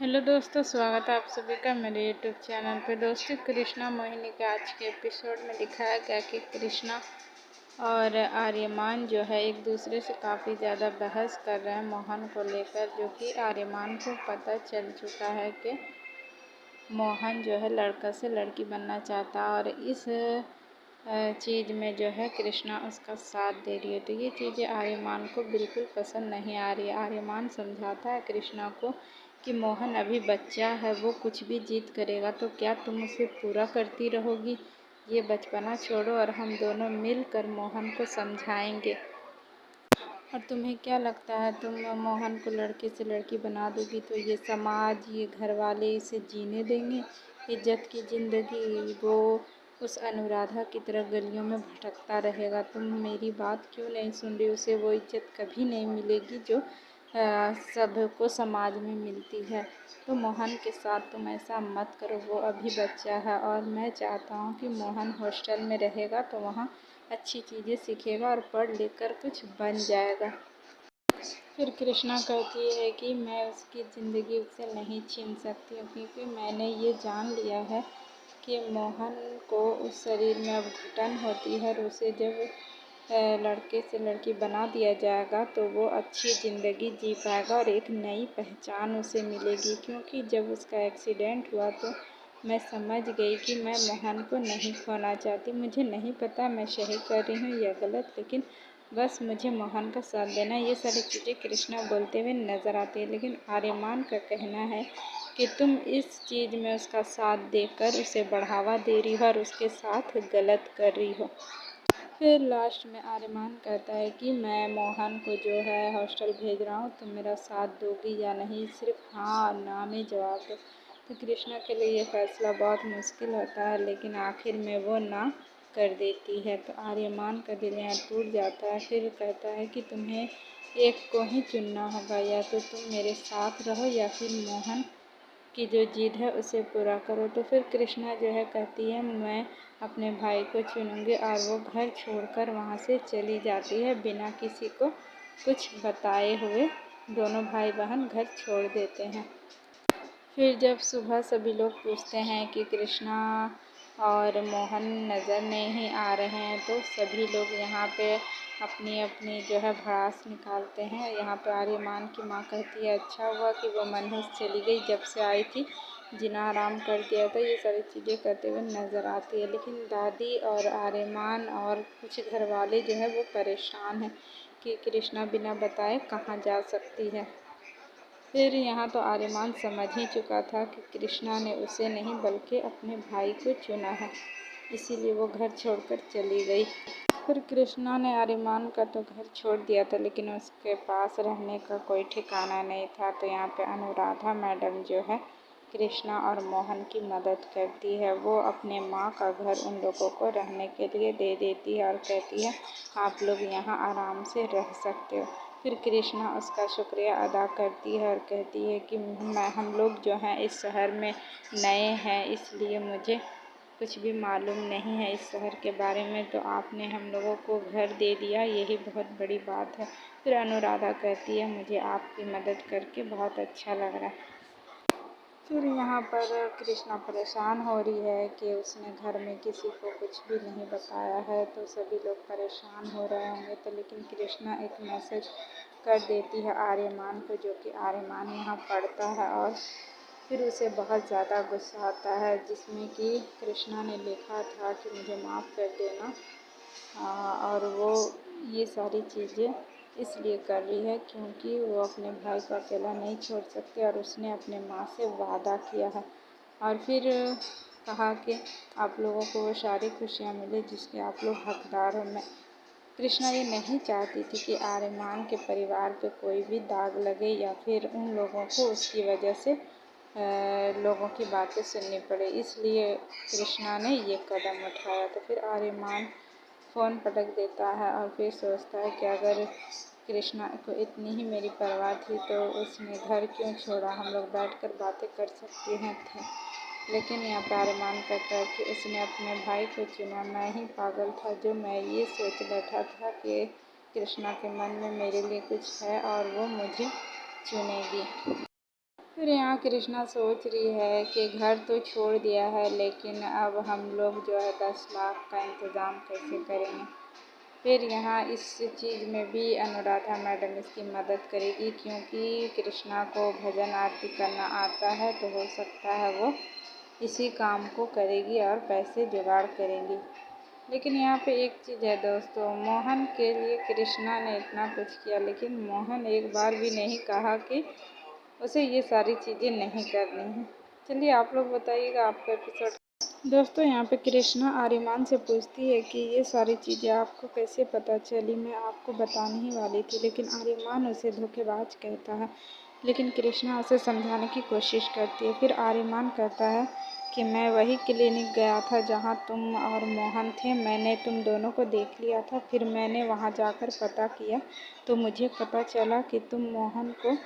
Hello दोस्तों, स्वागत है आप सभी का मेरे यूट्यूब चैनल पे। दोस्तों, कृष्णा मोहिनी के आज के एपिसोड में दिखाया गया कि कृष्णा और आर्यमान जो है एक दूसरे से काफ़ी ज़्यादा बहस कर रहे हैं मोहन को लेकर, जो कि आर्यमान को पता चल चुका है कि मोहन जो है लड़का से लड़की बनना चाहता है और इस चीज़ में जो है कृष्णा उसका साथ दे रही है। तो ये चीज़ें आर्यमान को बिल्कुल पसंद नहीं आ रही है। आर्यमान समझाता है कृष्णा को कि मोहन अभी बच्चा है, वो कुछ भी जिद करेगा तो क्या तुम उसे पूरा करती रहोगी? ये बचपना छोड़ो और हम दोनों मिलकर मोहन को समझाएंगे। और तुम्हें क्या लगता है, तुम मोहन को लड़के से लड़की बना दोगी तो ये समाज, ये घर वाले इसे जीने देंगे? इज्जत की ज़िंदगी वो उस अनुराधा की तरह गलियों में भटकता रहेगा। तुम मेरी बात क्यों नहीं सुन रही? उसे वो इज्जत कभी नहीं मिलेगी जो सबको समाज में मिलती है। तो मोहन के साथ तुम ऐसा मत करो, वो अभी बच्चा है और मैं चाहता हूँ कि मोहन हॉस्टल में रहेगा तो वहाँ अच्छी चीज़ें सीखेगा और पढ़ लिख कर कुछ बन जाएगा। फिर कृष्णा कहती है कि मैं उसकी ज़िंदगी उससे नहीं छीन सकती हूँ, क्योंकि मैंने ये जान लिया है कि मोहन को उस शरीर में अब घुटन होती है और उसे जब लड़के से लड़की बना दिया जाएगा तो वो अच्छी ज़िंदगी जी पाएगा और एक नई पहचान उसे मिलेगी। क्योंकि जब उसका एक्सीडेंट हुआ तो मैं समझ गई कि मैं मोहन को नहीं खोना चाहती। मुझे नहीं पता मैं सही कर रही हूँ या गलत, लेकिन बस मुझे मोहन का साथ देना। ये सारी चीज़ें कृष्णा बोलते हुए नज़र आती है, लेकिन आर्यमान का कहना है कि तुम इस चीज़ में उसका साथ देकर उसे बढ़ावा दे रही हो और उसके साथ गलत कर रही हो। फिर लास्ट में आर्यमान कहता है कि मैं मोहन को जो है हॉस्टल भेज रहा हूँ, तुम मेरा साथ दोगी या नहीं? सिर्फ हाँ और ना में जवाब दो। तो कृष्णा के लिए ये फैसला बहुत मुश्किल होता है, लेकिन आखिर में वो ना कर देती है। तो आर्यमान का दिल यहाँ टूट जाता है। फिर कहता है कि तुम्हें एक को ही चुनना होगा, या तो तुम मेरे साथ रहो या फिर मोहन की जो जिद है उसे पूरा करो। तो फिर कृष्णा जो है कहती है मैं अपने भाई को चुनूँगी, और वो घर छोड़कर वहाँ से चली जाती है बिना किसी को कुछ बताए हुए। दोनों भाई बहन घर छोड़ देते हैं। फिर जब सुबह सभी लोग पूछते हैं कि कृष्णा और मोहन नज़र नहीं आ रहे हैं, तो सभी लोग यहाँ पे अपनी अपनी जो है भड़ास निकालते हैं। यहाँ पे आर्यमान की माँ कहती है अच्छा हुआ कि वो मनहूस चली गई, जब से आई थी जीना आराम कर दिया था। ये सारी चीज़ें करते हुए नज़र आती है, लेकिन दादी और आर्यमान और कुछ घर वाले जो है वो परेशान हैं कि कृष्णा बिना बताए कहाँ जा सकती है। फिर यहाँ तो आर्यमान समझ ही चुका था कि कृष्णा ने उसे नहीं बल्कि अपने भाई को चुना है, इसीलिए वो घर छोड़कर चली गई। फिर कृष्णा ने आर्यमान का तो घर छोड़ दिया था, लेकिन उसके पास रहने का कोई ठिकाना नहीं था। तो यहाँ पे अनुराधा मैडम जो है कृष्णा और मोहन की मदद करती है। वो अपने माँ का घर उन लोगों को रहने के लिए दे देती है और कहती है आप लोग यहाँ आराम से रह सकते हो। फिर कृष्णा उसका शुक्रिया अदा करती है और कहती है कि हम लोग जो हैं इस शहर में नए हैं, इसलिए मुझे कुछ भी मालूम नहीं है इस शहर के बारे में, तो आपने हम लोगों को घर दे दिया, यही बहुत बड़ी बात है। फिर अनुराधा कहती है मुझे आपकी मदद करके बहुत अच्छा लग रहा है। फिर यहाँ पर कृष्णा परेशान हो रही है कि उसने घर में किसी को कुछ भी नहीं बताया है, तो सभी लोग परेशान हो रहे होंगे। तो लेकिन कृष्णा एक मैसेज कर देती है आर्यमान को, जो कि आर्यमान यहाँ पढ़ता है और फिर उसे बहुत ज़्यादा गुस्सा आता है, जिसमें कि कृष्णा ने लिखा था कि मुझे माफ़ कर देना। और वो ये सारी चीज़ें इसलिए कर रही है क्योंकि वो अपने भाई को अकेला नहीं छोड़ सकती और उसने अपने माँ से वादा किया है। और फिर कहा कि आप लोगों को वो सारी खुशियाँ मिले जिसके आप लोग हकदार हो। मैं कृष्णा ये नहीं चाहती थी कि आर्यमान के परिवार पे कोई भी दाग लगे या फिर उन लोगों को उसकी वजह से लोगों की बातें सुननी पड़े, इसलिए कृष्णा ने ये कदम उठाया। तो फिर आर्यमान फ़ोन पटक देता है और फिर सोचता है कि अगर कृष्णा को इतनी ही मेरी परवाह थी तो उसने घर क्यों छोड़ा, हम लोग बैठकर बातें कर सकते हैं थे। लेकिन यहाँ पर आर्यमान कहता है कि उसने अपने भाई को चुना, मैं ही पागल था जो मैं ये सोच बैठा था कि कृष्णा के मन में मेरे लिए कुछ है और वो मुझे चुनेगी। फिर यहाँ कृष्णा सोच रही है कि घर तो छोड़ दिया है, लेकिन अब हम लोग जो है 10 लाख का इंतज़ाम कैसे करेंगे। फिर यहाँ इस चीज़ में भी अनुराधा मैडम इसकी मदद करेगी, क्योंकि कृष्णा को भजन आरती करना आता है, तो हो सकता है वो इसी काम को करेगी और पैसे जुगाड़ करेंगी। लेकिन यहाँ पे एक चीज़ है दोस्तों, मोहन के लिए कृष्णा ने इतना कुछ किया, लेकिन मोहन एक बार भी नहीं कहा कि उसे ये सारी चीज़ें नहीं करनी है। चलिए आप लोग बताइएगा आपका एपिसोड। दोस्तों यहाँ पे कृष्णा आर्यमान से पूछती है कि ये सारी चीज़ें आपको कैसे पता चली, मैं आपको बताने ही वाली थी, लेकिन आर्यमान उसे धोखेबाज कहता है। लेकिन कृष्णा उसे समझाने की कोशिश करती है। फिर आर्यमान कहता है कि मैं वही क्लिनिक गया था जहाँ तुम और मोहन थे, मैंने तुम दोनों को देख लिया था। फिर मैंने वहाँ जाकर पता किया तो मुझे पता चला कि तुम मोहन को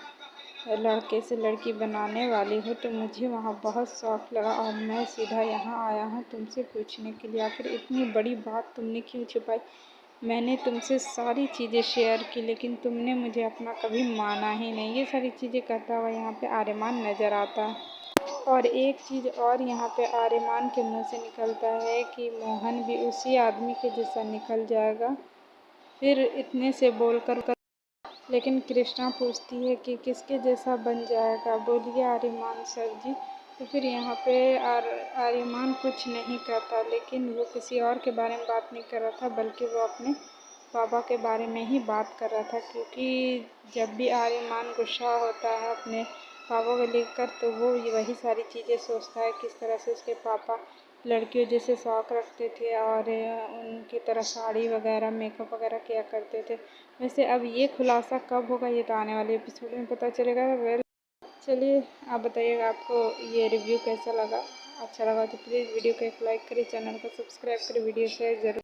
लड़के से लड़की बनाने वाली हो, तो मुझे वहाँ बहुत शौक लगा और मैं सीधा यहाँ आया हूँ तुमसे पूछने के लिए, आखिर इतनी बड़ी बात तुमने क्यों छुपाई। मैंने तुमसे सारी चीज़ें शेयर की, लेकिन तुमने मुझे अपना कभी माना ही नहीं। ये सारी चीज़ें करता हुआ यहाँ पे आर्यमान नज़र आता है। और एक चीज़ और यहाँ पे आर्यमान के मुँह से निकलता है कि मोहन भी उसी आदमी के जैसा निकल जाएगा। फिर इतने से बोलकर लेकिन कृष्णा पूछती है कि किसके जैसा बन जाएगा, बोलिए आर्यमान सर जी। तो फिर यहाँ पे आर्यमान कुछ नहीं कहता, लेकिन वो किसी और के बारे में बात नहीं कर रहा था, बल्कि वो अपने पापा के बारे में ही बात कर रहा था। क्योंकि जब भी आर्यमान गुस्सा होता है अपने पापा को लेकर, तो वो वही सारी चीज़ें सोचता है, किस तरह से उसके पापा लड़कियों जैसे शौक रखते थे और उनकी तरह साड़ी वगैरह मेकअप वगैरह किया करते थे। वैसे अब ये खुलासा कब होगा, ये तो आने वाले एपिसोड में पता चलेगा। वेल, चलिए आप बताइएगा आपको ये रिव्यू कैसा लगा। अच्छा लगा तो प्लीज़ वीडियो को एक लाइक करें, चैनल को सब्सक्राइब करें, वीडियो शेयर जरूर।